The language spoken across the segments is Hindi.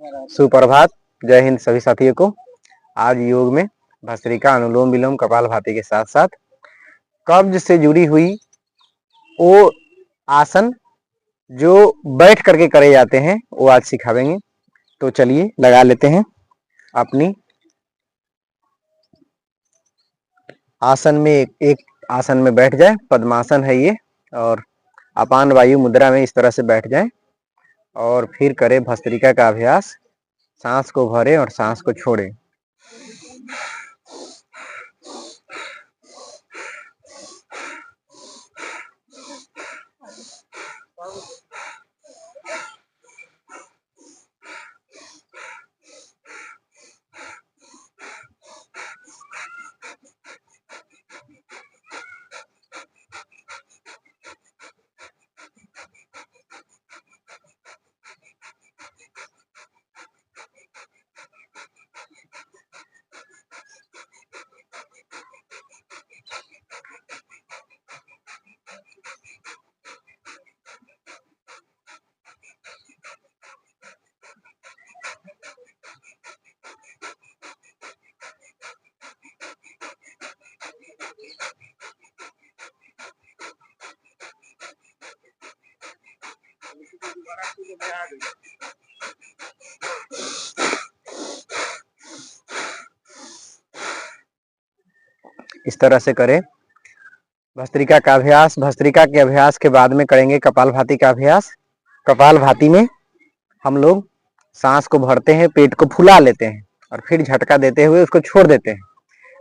सुप्रभात। जय हिंद सभी साथियों को। आज योग में भस्त्रिका, अनुलोम विलोम, कपालभाति के साथ साथ कब्ज से जुड़ी हुई वो आसन जो बैठ करके करे जाते हैं वो आज सिखावेंगे। तो चलिए लगा लेते हैं अपनी आसन में। एक आसन में बैठ जाए, पद्मासन है ये, और अपान वायु मुद्रा में इस तरह से बैठ जाए और फिर करें भस्त्रिका का अभ्यास। सांस को भरे और सांस को छोड़े। इस तरह से करें भस्त्रिका का अभ्यास। भस्त्रिका के अभ्यास के बाद में करेंगे कपालभाति का अभ्यास। कपालभाति में हम लोग सांस को भरते हैं, पेट को फुला लेते हैं और फिर झटका देते हुए उसको छोड़ देते हैं।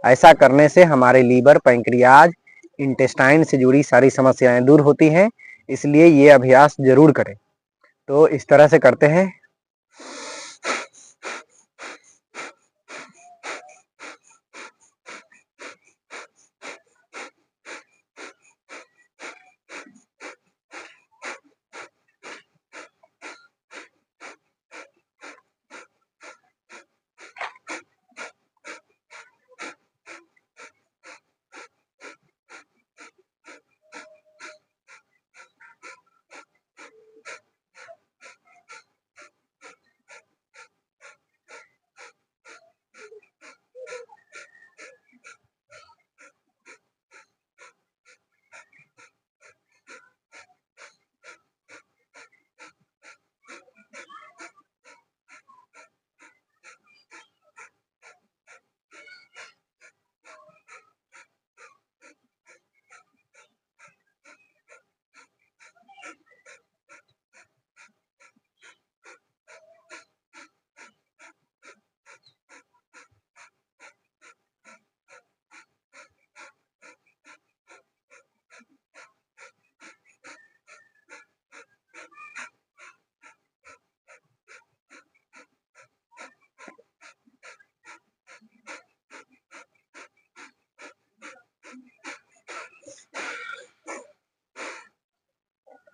ऐसा करने से हमारे लीवर, पैंक्रियाज, इंटेस्टाइन से जुड़ी सारी समस्याएं दूर होती हैं। इसलिए ये अभ्यास जरूर करें। तो इस तरह से करते हैं।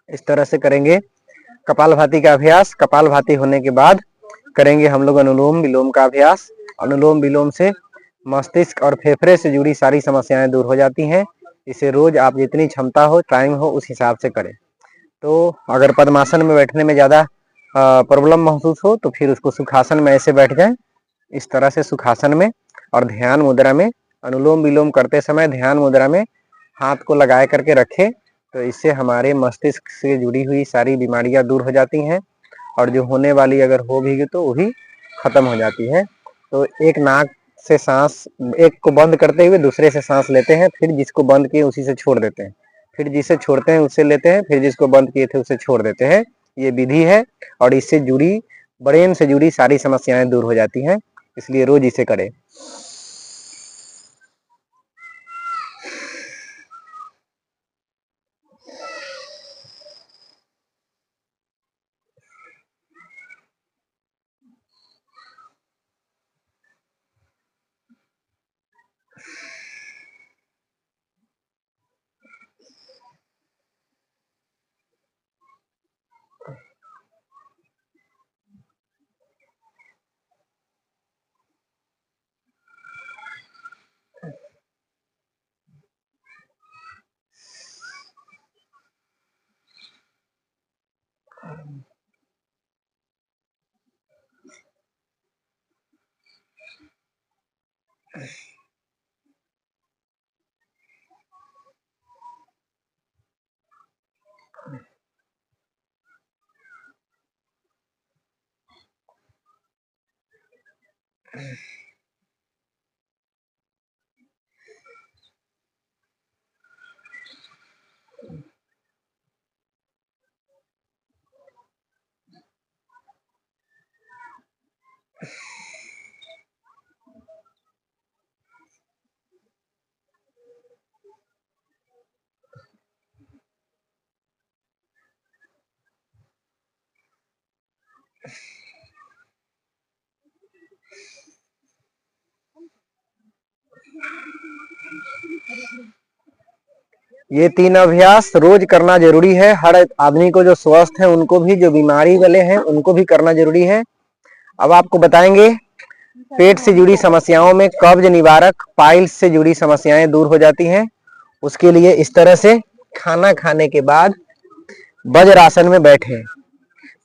इस तरह से करेंगे कपालभाति का अभ्यास। कपालभाति होने के बाद करेंगे हम लोग अनुलोम विलोम का अभ्यास। अनुलोम विलोम से मस्तिष्क और फेफड़े से जुड़ी सारी समस्याएं दूर हो जाती हैं। इसे रोज आप जितनी क्षमता हो, टाइम हो, उस हिसाब से करें। तो अगर पद्मासन में बैठने में ज्यादा प्रॉब्लम महसूस हो तो फिर उसको सुखासन में ऐसे बैठ जाए। इस तरह से सुखासन में और ध्यान मुद्रा में अनुलोम विलोम करते समय ध्यान मुद्रा में हाथ को लगा करके रखें। तो इससे हमारे मस्तिष्क से जुड़ी हुई सारी बीमारियां दूर हो जाती हैं और जो होने वाली अगर हो भी तो वो भी खत्म हो जाती है। तो एक नाक से सांस, एक को बंद करते हुए दूसरे से सांस लेते हैं, फिर जिसको बंद किए उसी से छोड़ देते हैं, फिर जिसे छोड़ते हैं उससे लेते हैं, फिर जिसको बंद किए थे उसे छोड़ देते हैं। ये विधि है और इससे जुड़ी ब्रेन से जुड़ी सारी समस्याएं दूर हो जाती हैं। इसलिए रोज इसे करें। ये 3 अभ्यास रोज करना जरूरी है। हर आदमी को, जो स्वस्थ है उनको भी, जो बीमारी वाले हैं उनको भी करना जरूरी है। अब आपको बताएंगे पेट से जुड़ी समस्याओं में कब्ज निवारक पाइल्स से जुड़ी समस्याएं दूर हो जाती हैं। उसके लिए इस तरह से खाना खाने के बाद वज्रासन में बैठे।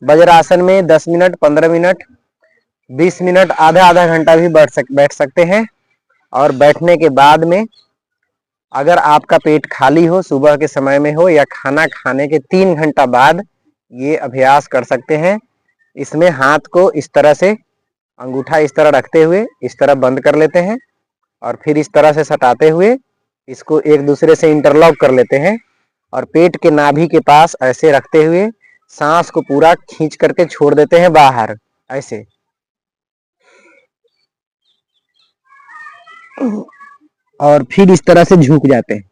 वज्रासन में 10 मिनट, 15 मिनट, 20 मिनट, आधा आधा घंटा भी बैठ सकते हैं। और बैठने के बाद में अगर आपका पेट खाली हो, सुबह के समय में हो या खाना खाने के 3 घंटा बाद, ये अभ्यास कर सकते हैं। इसमें हाथ को इस तरह से, अंगूठा इस तरह रखते हुए इस तरह बंद कर लेते हैं और फिर इस तरह से सटाते हुए इसको एक दूसरे से इंटरलॉक कर लेते हैं और पेट के नाभि के पास ऐसे रखते हुए सांस को पूरा खींच करके छोड़ देते हैं बाहर, ऐसे। और फिर इस तरह से झुक जाते हैं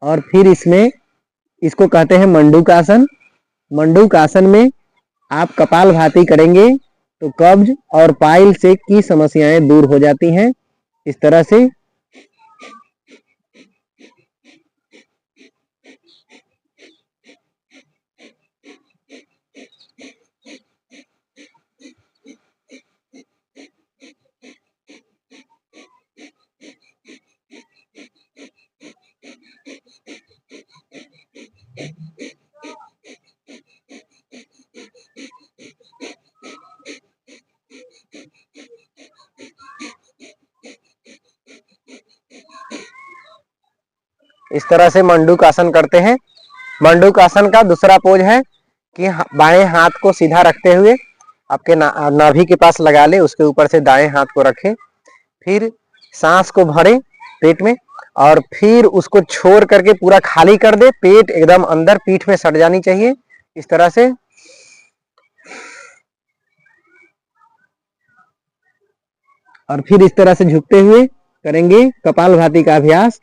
और फिर इसमें, इसको कहते हैं मंडूक आसन। मंडूक आसन में आप कपालभाति करेंगे तो कब्ज और पाइल से की समस्याएं दूर हो जाती हैं। इस तरह से मंडूक आसन करते हैं। मंडूक आसन का दूसरा पोज है कि बाएं हाथ को सीधा रखते हुए आपके नाभि के पास लगा ले, उसके ऊपर से दाएं हाथ को रखें, फिर सांस को भरे पेट में और फिर उसको छोड़ करके पूरा खाली कर दे। पेट एकदम अंदर पीठ में सट जानी चाहिए, इस तरह से। और फिर इस तरह से झुकते हुए करेंगे कपालभाति का अभ्यास।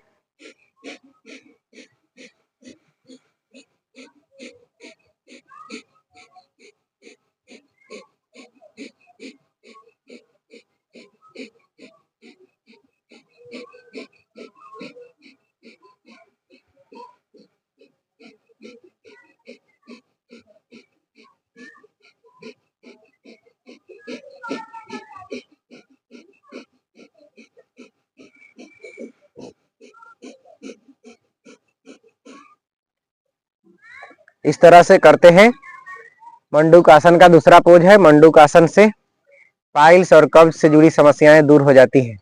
इस तरह से करते हैं। मंडूक आसन का दूसरा पोज है। मंडूक आसन से पाइल्स और कब्ज से जुड़ी समस्याएं दूर हो जाती हैं।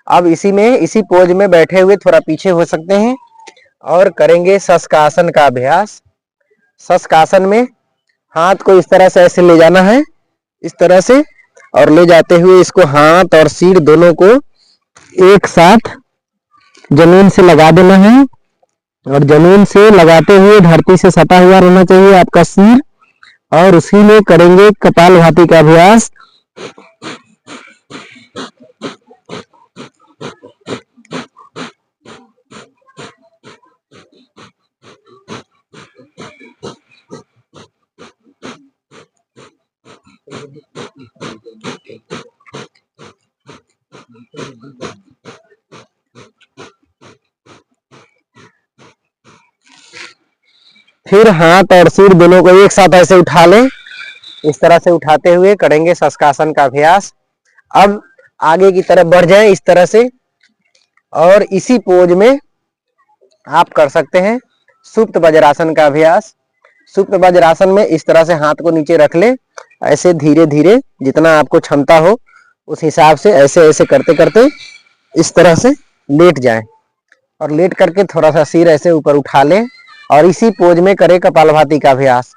अब इसी पोज में बैठे हुए थोड़ा पीछे हो सकते हैं और करेंगे शशकासन का अभ्यास। शशकासन में हाथ को इस तरह से ऐसे ले जाना है, इस तरह से, और ले जाते हुए इसको हाथ और सिर दोनों को एक साथ जमीन से लगा देना है और जमीन से लगाते हुए धरती से सटा हुआ रहना चाहिए आपका सिर। और उसी में करेंगे कपालभाति का अभ्यास। फिर हाथ और सिर दोनों को एक साथ ऐसे उठा लें। इस तरह से उठाते हुए करेंगे शशकासन का अभ्यास। अब आगे की तरफ बढ़ जाएं इस तरह से, और इसी पोज में आप कर सकते हैं सुप्त वज्रासन का अभ्यास। सुप्त वज्रासन में इस तरह से हाथ को नीचे रख ले, ऐसे धीरे धीरे जितना आपको क्षमता हो उस हिसाब से ऐसे ऐसे करते करते इस तरह से लेट जाए और लेट करके थोड़ा सा सिर ऐसे ऊपर उठा ले और इसी पोज में करे कपालभाति का अभ्यास।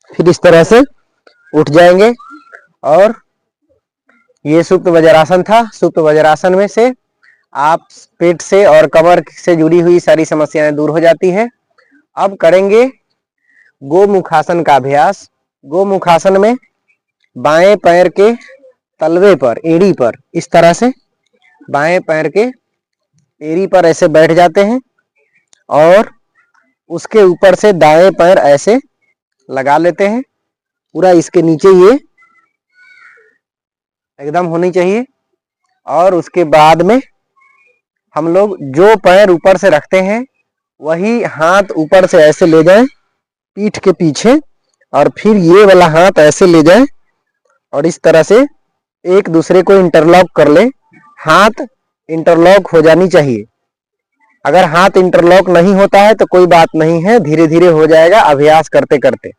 फिर इस तरह से उठ जाएंगे और ये सुप्त वज्रासन था। सुप्त वज्रासन में से आप पेट से और कमर से जुड़ी हुई सारी समस्याएं दूर हो जाती है। अब करेंगे गोमुखासन का अभ्यास। गोमुखासन में बाएं पैर के तलवे पर, एड़ी पर इस तरह से बाएं पैर के एड़ी पर ऐसे बैठ जाते हैं और उसके ऊपर से दाएं पैर ऐसे लगा लेते हैं। पूरा इसके नीचे ये एकदम होनी चाहिए। और उसके बाद में हम लोग जो पैर ऊपर से रखते हैं वही हाथ ऊपर से ऐसे ले जाएं पीठ के पीछे और फिर ये वाला हाथ ऐसे ले जाएं और इस तरह से एक दूसरे को इंटरलॉक कर ले। हाथ इंटरलॉक हो जानी चाहिए। अगर हाथ इंटरलॉक नहीं होता है तो कोई बात नहीं है, धीरे धीरे हो जाएगा अभ्यास करते करते।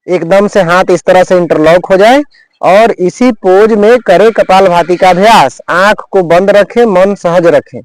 एकदम से हाथ इस तरह से इंटरलॉक हो जाए और इसी पोज में करे कपालभाति का अभ्यास। आंख को बंद रखें, मन सहज रखें।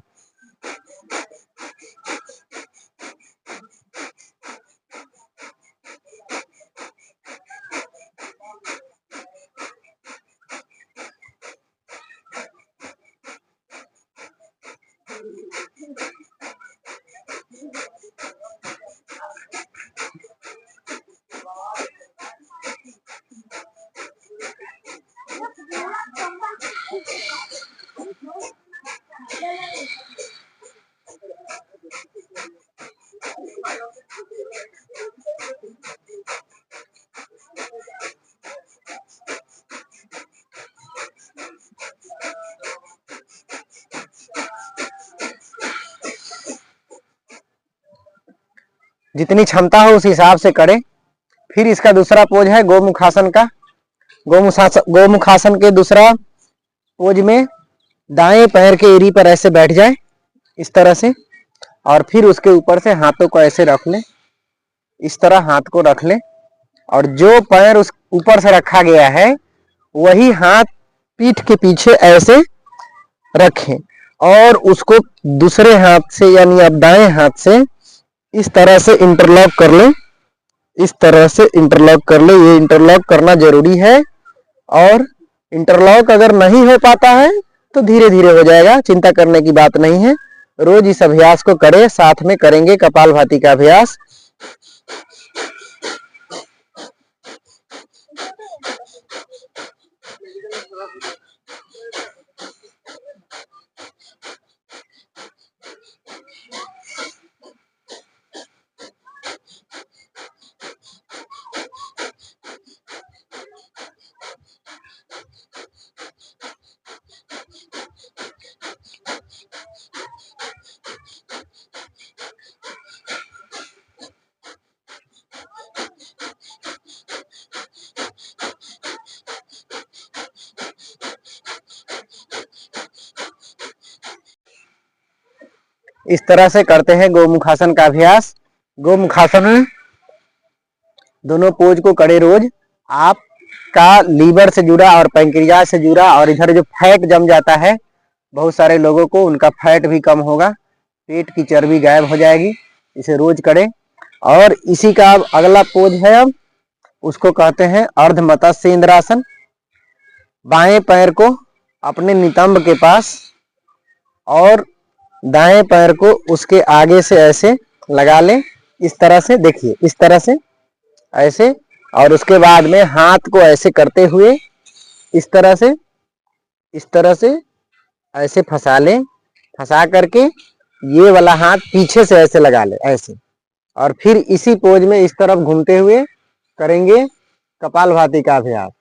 जितनी क्षमता हो उस हिसाब से करें। फिर इसका दूसरा पोज है गोमुखासन का। गोमुखासन के दूसरा पोज में दाएं पैर के एड़ी पर ऐसे बैठ जाए इस तरह से और फिर उसके ऊपर से हाथों को ऐसे रख लें। इस तरह हाथ को रख लें और जो पैर उस ऊपर से रखा गया है वही हाथ पीठ के पीछे ऐसे रखें और उसको दूसरे हाथ से यानी अब दाएं हाथ से इस तरह से इंटरलॉक कर लें। इस तरह से इंटरलॉक कर ले। ये इंटरलॉक करना जरूरी है और इंटरलॉक अगर नहीं हो पाता है तो धीरे धीरे हो जाएगा, चिंता करने की बात नहीं है। रोज इस अभ्यास को करें। साथ में करेंगे कपालभाति का अभ्यास। इस तरह से करते हैं गोमुखासन का अभ्यास। गोमुखासन में दोनों पोज को करे रोज। आपका लीवर से जुड़ा और पैंक्रियाज से जुड़ा और इधर जो फैट जम जाता है बहुत सारे लोगों को, उनका फैट भी कम होगा, पेट की चर्बी गायब हो जाएगी। इसे रोज करें। और इसी का अब अगला पोज है, अब उसको कहते हैं अर्ध मत्स्य इंद्रासन। बाएं पैर को अपने नितंब के पास और दाएं पैर को उसके आगे से ऐसे लगा लें इस तरह से। देखिए इस तरह से ऐसे और उसके बाद में हाथ को ऐसे करते हुए इस तरह से ऐसे फंसा लें। फंसा करके ये वाला हाथ पीछे से ऐसे लगा ले ऐसे और फिर इसी पोज में इस तरफ घूमते हुए करेंगे कपालभाति का अभ्यास।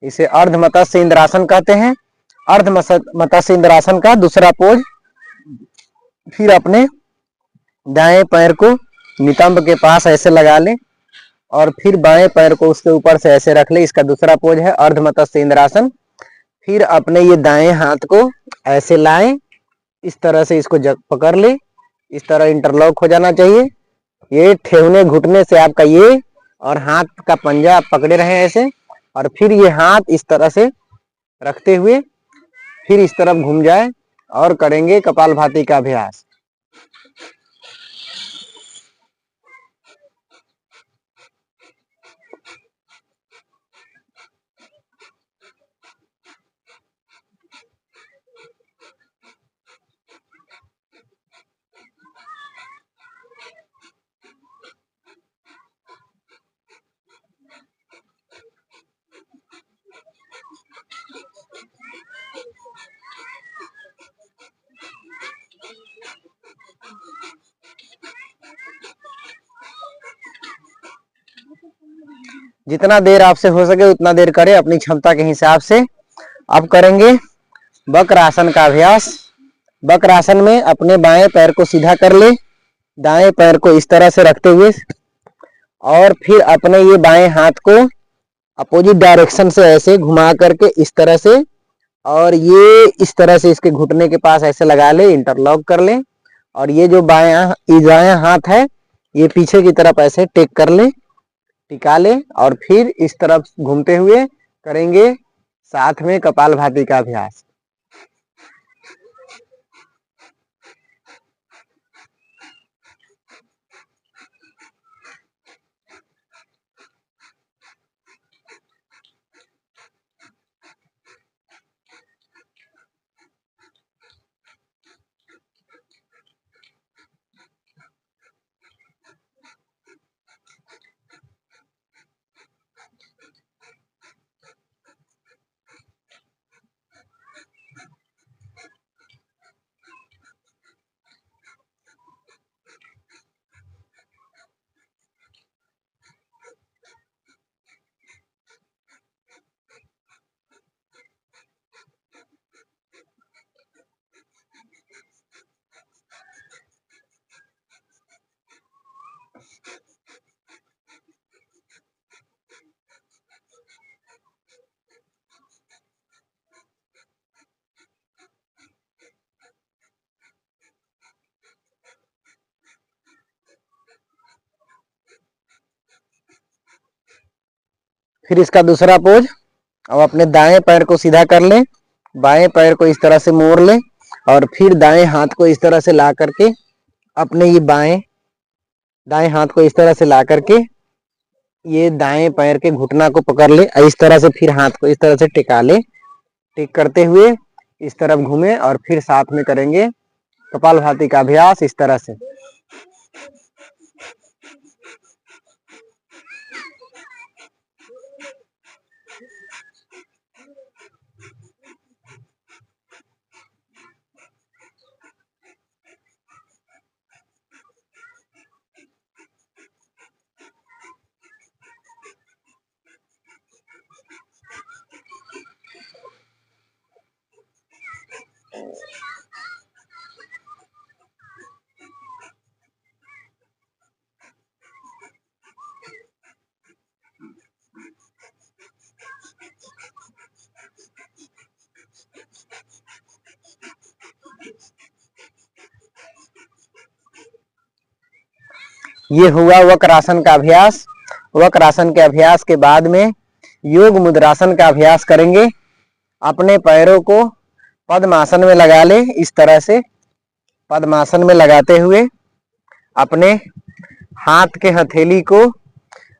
इसे अर्ध मत्स्य इंद्रासन कहते हैं। अर्ध मत्स्य इंद्रासन का दूसरा पोज, फिर अपने दाएं पैर को नितंब के पास ऐसे लगा ले और फिर बाएं पैर को उसके ऊपर से ऐसे रख ले। इसका दूसरा पोज है अर्ध मत्स्य इंद्रासन। फिर अपने ये दाएं हाथ को ऐसे लाएं, इस तरह से इसको पकड़ ले, इस तरह इंटरलॉक हो जाना चाहिए। ये ठेवने घुटने से आपका ये और हाथ का पंजा आप पकड़े रहे ऐसे, और फिर ये हाथ इस तरह से रखते हुए फिर इस तरफ घूम जाए और करेंगे कपालभाति का अभ्यास। जितना देर आपसे हो सके उतना देर करें अपनी क्षमता के हिसाब से। अब करेंगे वक्रासन का अभ्यास। वक्रासन में अपने बाएं पैर को सीधा कर ले, दाएं पैर को इस तरह से रखते हुए, और फिर अपने ये बाएं हाथ को अपोजिट डायरेक्शन से ऐसे घुमा करके इस तरह से, और ये इस तरह से इसके घुटने के पास ऐसे लगा ले, इंटरलॉक कर ले, और ये जो दायां हाथ है ये पीछे की तरफ ऐसे टेक कर ले, टिका ले, और फिर इस तरफ घूमते हुए करेंगे साथ में कपालभाति का अभ्यास। फिर इसका दूसरा पोज, अब अपने दाएं पैर को सीधा कर ले, बाएं पैर को इस तरह से मोड़ ले, और फिर दाएं हाथ को इस तरह से ला करके अपने ये दाएं हाथ को इस तरह से ला करके ये दाएं पैर के घुटना को पकड़ ले, इस तरह से फिर हाथ को इस तरह से टिका ले, टिक करते हुए इस तरफ घूमे, और फिर साथ में करेंगे कपालभाति का अभ्यास इस तरह से। ये हुआ वक्रासन का अभ्यास। वक्रासन के अभ्यास के बाद में योग मुद्रासन का अभ्यास करेंगे। अपने पैरों को पद्मासन में लगा ले, इस तरह से पद्मासन में लगाते हुए अपने हाथ के हथेली को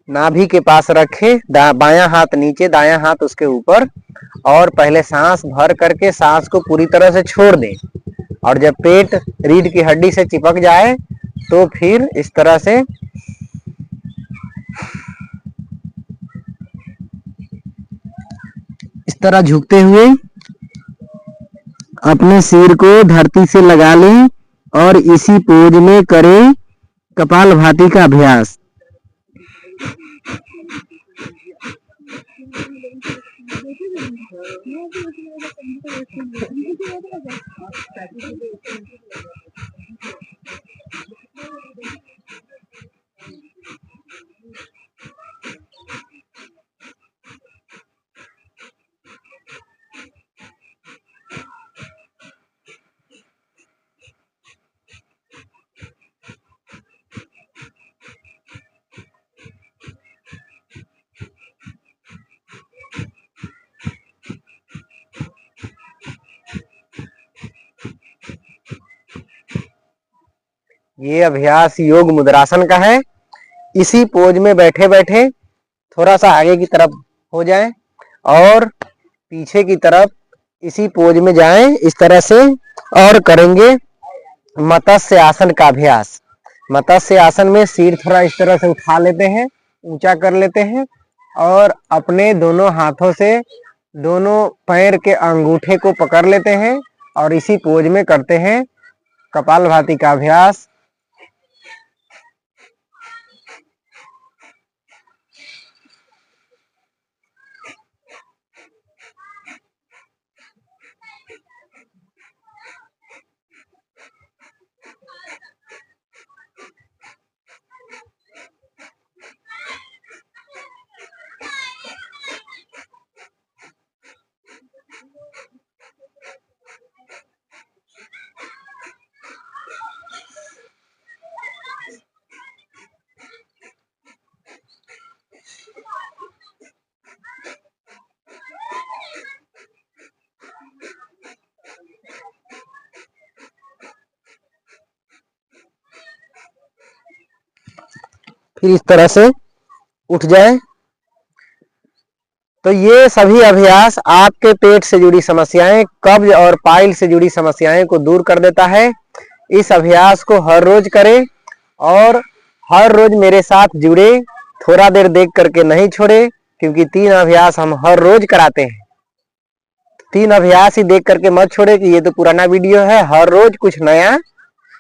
नाभि के पास रखे, बायां हाथ नीचे, दायां हाथ उसके ऊपर, और पहले सांस भर करके सांस को पूरी तरह से छोड़ दें, और जब पेट रीढ़ की हड्डी से चिपक जाए तो फिर इस तरह से इस तरह झुकते हुए अपने सिर को धरती से लगा लें और इसी पोज में करें कपालभाति का अभ्यास। ये अभ्यास योग मुद्रासन का है। इसी पोज में बैठे बैठे थोड़ा सा आगे की तरफ हो जाएं और पीछे की तरफ इसी पोज में जाएं इस तरह से, और करेंगे मत्स्य आसन का अभ्यास। मत्स्य आसन में सिर थोड़ा इस तरह से उठा लेते हैं, ऊंचा कर लेते हैं और अपने दोनों हाथों से दोनों पैर के अंगूठे को पकड़ लेते हैं और इसी पोज में करते हैं कपालभाति का अभ्यास। फिर इस तरह से उठ जाए। तो ये सभी अभ्यास आपके पेट से जुड़ी समस्याएं, कब्ज और पाइल से जुड़ी समस्याएं को दूर कर देता है। इस अभ्यास को हर रोज करें और हर रोज मेरे साथ जुड़े, थोड़ा देर देख करके नहीं छोड़े, क्योंकि 3 अभ्यास हम हर रोज कराते हैं। 3 अभ्यास ही देख करके मत छोड़े कि ये तो पुराना वीडियो है। हर रोज कुछ नया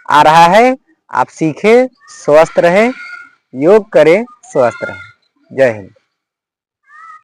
आ रहा है, आप सीखें, स्वस्थ रहें, योग करें, स्वस्थ रहें। जय हिंद।